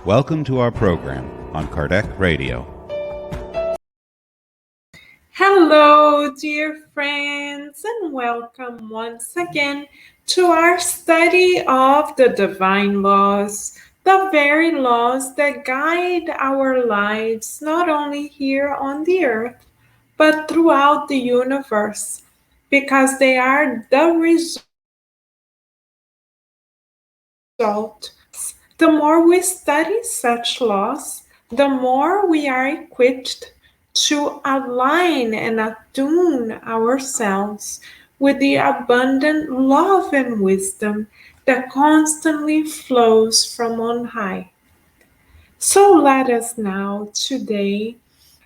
Welcome to our program on Kardec Radio. Hello, dear friends, and welcome once again to our study of the divine laws, the very laws that guide our lives, not only here on the earth, but throughout the universe, because they are the result. The more we study such laws, the more we are equipped to align and attune ourselves with the abundant love and wisdom that constantly flows from on high. So let us now, today,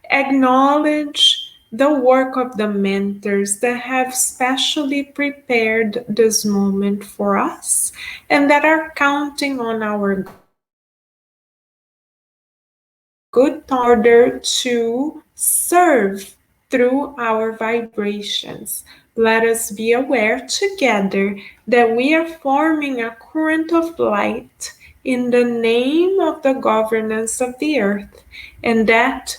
acknowledge the work of the mentors that have specially prepared this moment for us and that are counting on our good order to serve through our vibrations. Let us be aware together that we are forming a current of light in the name of the governance of the earth, and that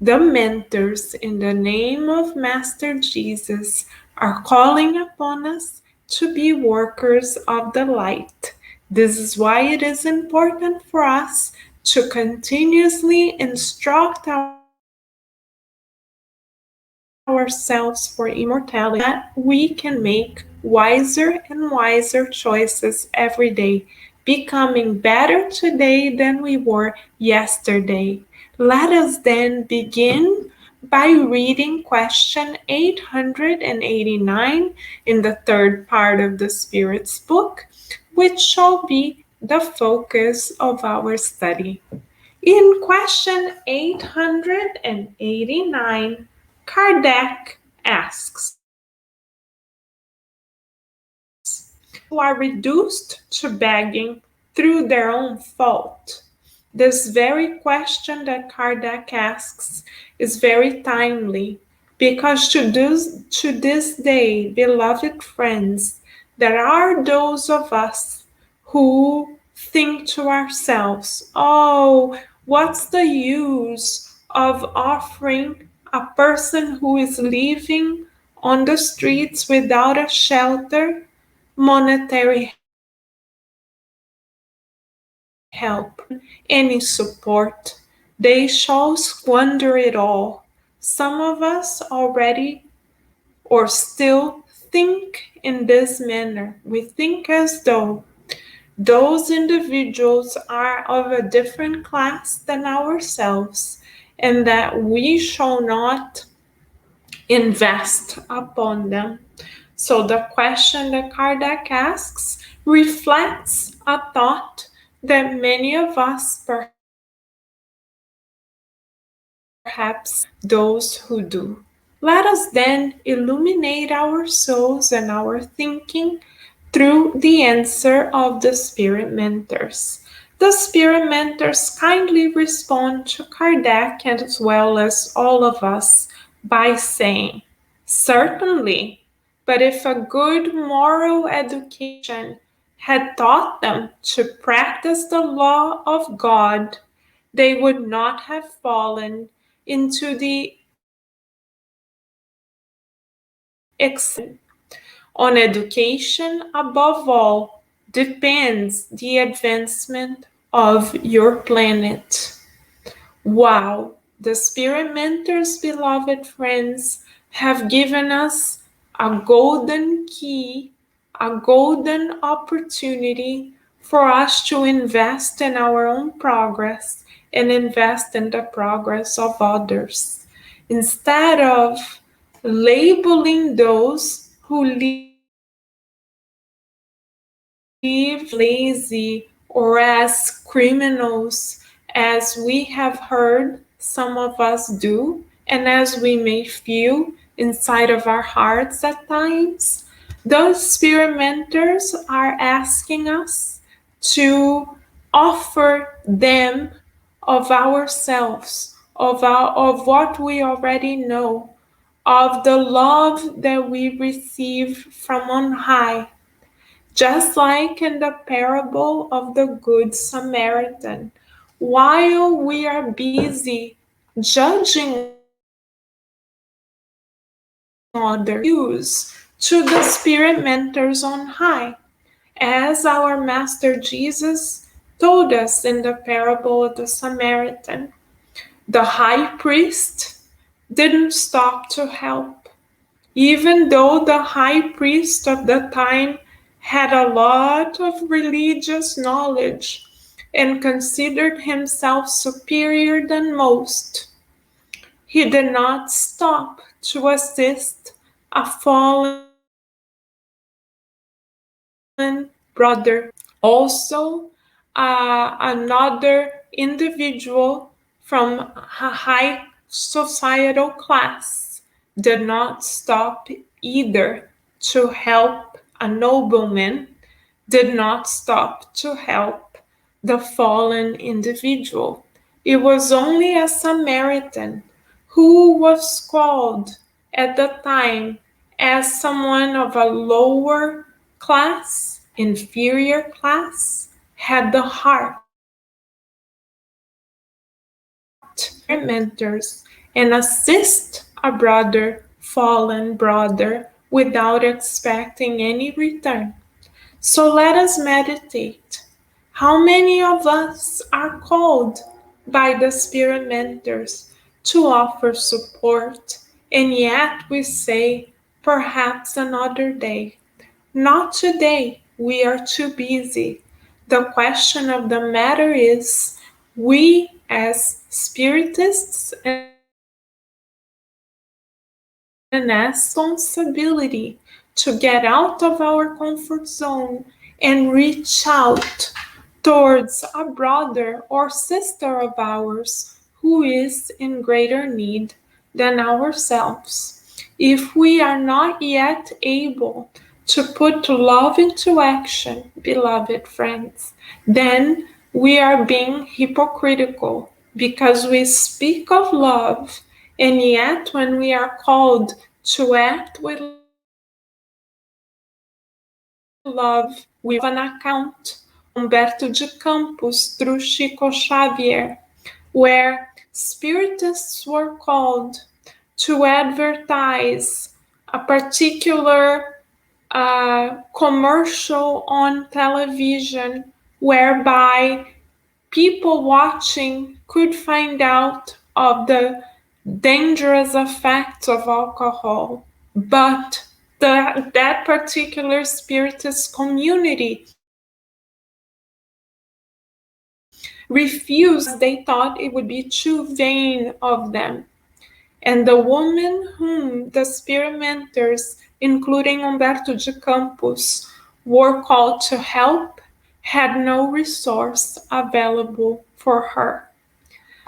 the mentors, in the name of Master Jesus, are calling upon us to be workers of the light. This is why it is important for us to continuously instruct ourselves for immortality, that we can make wiser and wiser choices every day, becoming better today than we were yesterday. Let us then begin by reading question 889 in the third part of the Spirit's book, which shall be the focus of our study. In question 889, Kardec asks, who are reduced to begging through their own fault? This very question that Kardec asks is very timely, because to this day, beloved friends, there are those of us who think to ourselves, oh, what's the use of offering a person who is living on the streets without a shelter monetary help, any support? They shall squander it all. Some of us already or still think in this manner. We think as though those individuals are of a different class than ourselves, and that we shall not invest upon them. So the question that Kardec asks reflects a thought that many of us, perhaps those who do. Let us then illuminate our souls and our thinking through the answer of the Spirit Mentors. The Spirit Mentors kindly respond to Kardec as well as all of us by saying, certainly, but if a good moral education had taught them to practice the law of God, they would not have fallen into the extent. On education, above all, depends the advancement of your planet. Wow, the Spirit Mentors, beloved friends, have given us a golden key, a golden opportunity for us to invest in our own progress and invest in the progress of others. Instead of labeling those who live lazy or as criminals, as we have heard some of us do, and as we may feel inside of our hearts at times, those Spirit Mentors are asking us to offer them of ourselves, of what we already know, of the love that we receive from on high. Just like in the parable of the Good Samaritan, while we are busy judging others, use to the spirit mentors on high, as our Master Jesus told us in the parable of the Samaritan. The high priest didn't stop to help, even though the high priest of the time had a lot of religious knowledge and considered himself superior than most. He did not stop to assist a fallen brother. Also, another individual from a high societal class did not stop either to help a nobleman, did not stop to help the fallen individual. It was only a Samaritan who was called at the time as someone of a lower class, inferior class, had the heart mentors and assist a brother, fallen brother, without expecting any return. So let us meditate. How many of us are called by the spirit mentors to offer support, and yet we say, perhaps another day? Not today, we are too busy. The question of the matter is, we as spiritists and responsibility to get out of our comfort zone and reach out towards a brother or sister of ours who is in greater need than ourselves. If we are not yet able to put love into action, beloved friends, then we are being hypocritical because we speak of love, and yet when we are called to act with love, we have an account, Humberto de Campos through Chico Xavier, where spiritists were called to advertise a particular commercial on television whereby people watching could find out of the dangerous effects of alcohol, but that particular spiritist community refused. They thought it would be too vain of them. And the woman whom the spirit mentors, including Humberto de Campos, were called to help had no resource available for her.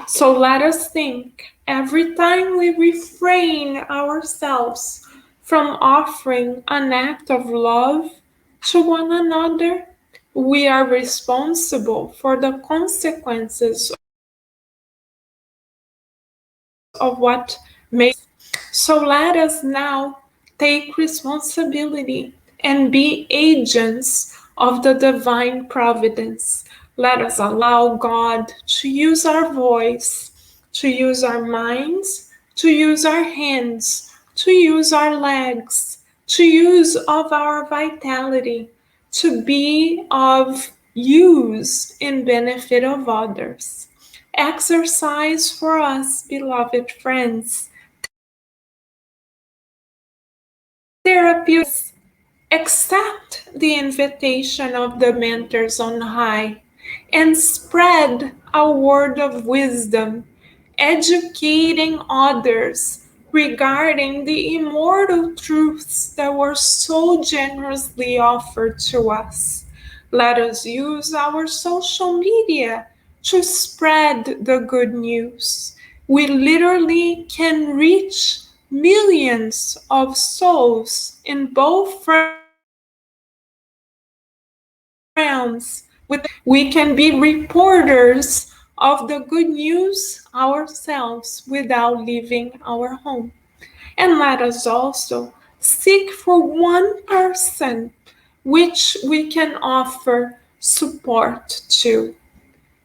So let us think, every time we refrain ourselves from offering an act of love to one another, we are responsible for the consequences of what may. So let us now take responsibility and be agents of the divine providence. Let us allow God to use our voice, to use our minds, to use our hands, to use our legs, to use of our vitality, to be of use in benefit of others. Exercise for us, beloved friends. Therapeutics, accept the invitation of the mentors on high and spread a word of wisdom, educating others regarding the immortal truths that were so generously offered to us. Let us use our social media to spread the good news. We literally can reach millions of souls in both realms. We can be reporters of the good news ourselves without leaving our home. And let us also seek for one person which we can offer support to.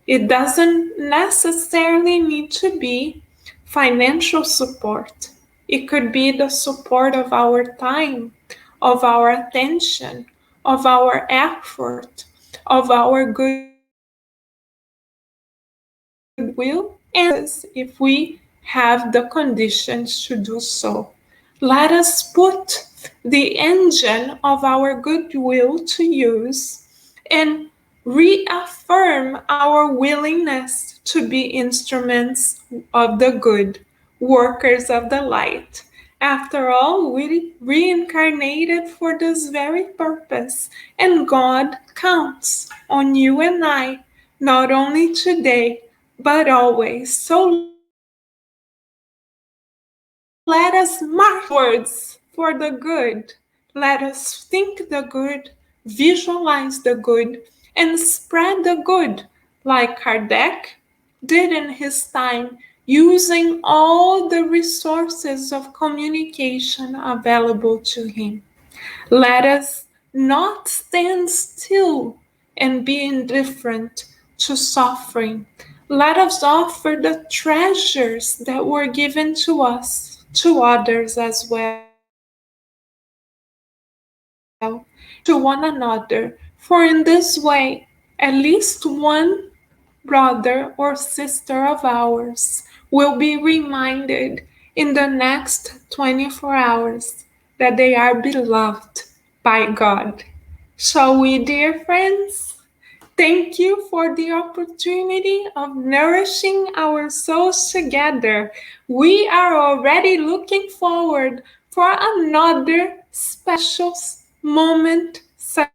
It doesn't necessarily need to be financial support. It could be the support of our time, of our attention, of our effort, of our goodwill, and if we have the conditions to do so. Let us put the engine of our goodwill to use and reaffirm our willingness to be instruments of the good, workers of the light. After all, we reincarnated for this very purpose, and God counts on you and I, not only today, but always. So let us march towards for the good. Let us think the good, visualize the good, and spread the good, like Kardec did in his time, using all the resources of communication available to him. Let us not stand still and be indifferent to suffering. Let us offer the treasures that were given to us to others as well, to one another. For in this way, at least one brother or sister of ours will be reminded in the next 24 hours that they are beloved by God. Shall we, dear friends? Thank you for the opportunity of nourishing our souls together. We are already looking forward for another special moment such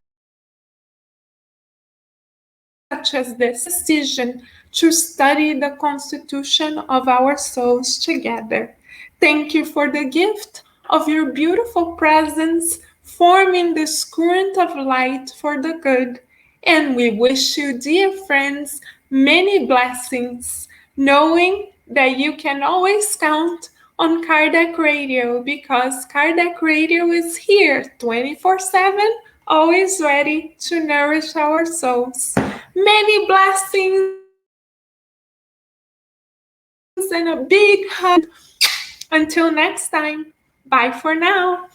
as this, decision to study the constitution of our souls together. Thank you for the gift of your beautiful presence, forming this current of light for the good. And we wish you, dear friends, many blessings, knowing that you can always count on Kardec Radio because Kardec Radio is here 24/7, always ready to nourish our souls. Many blessings and a big hug. Until next time, bye for now.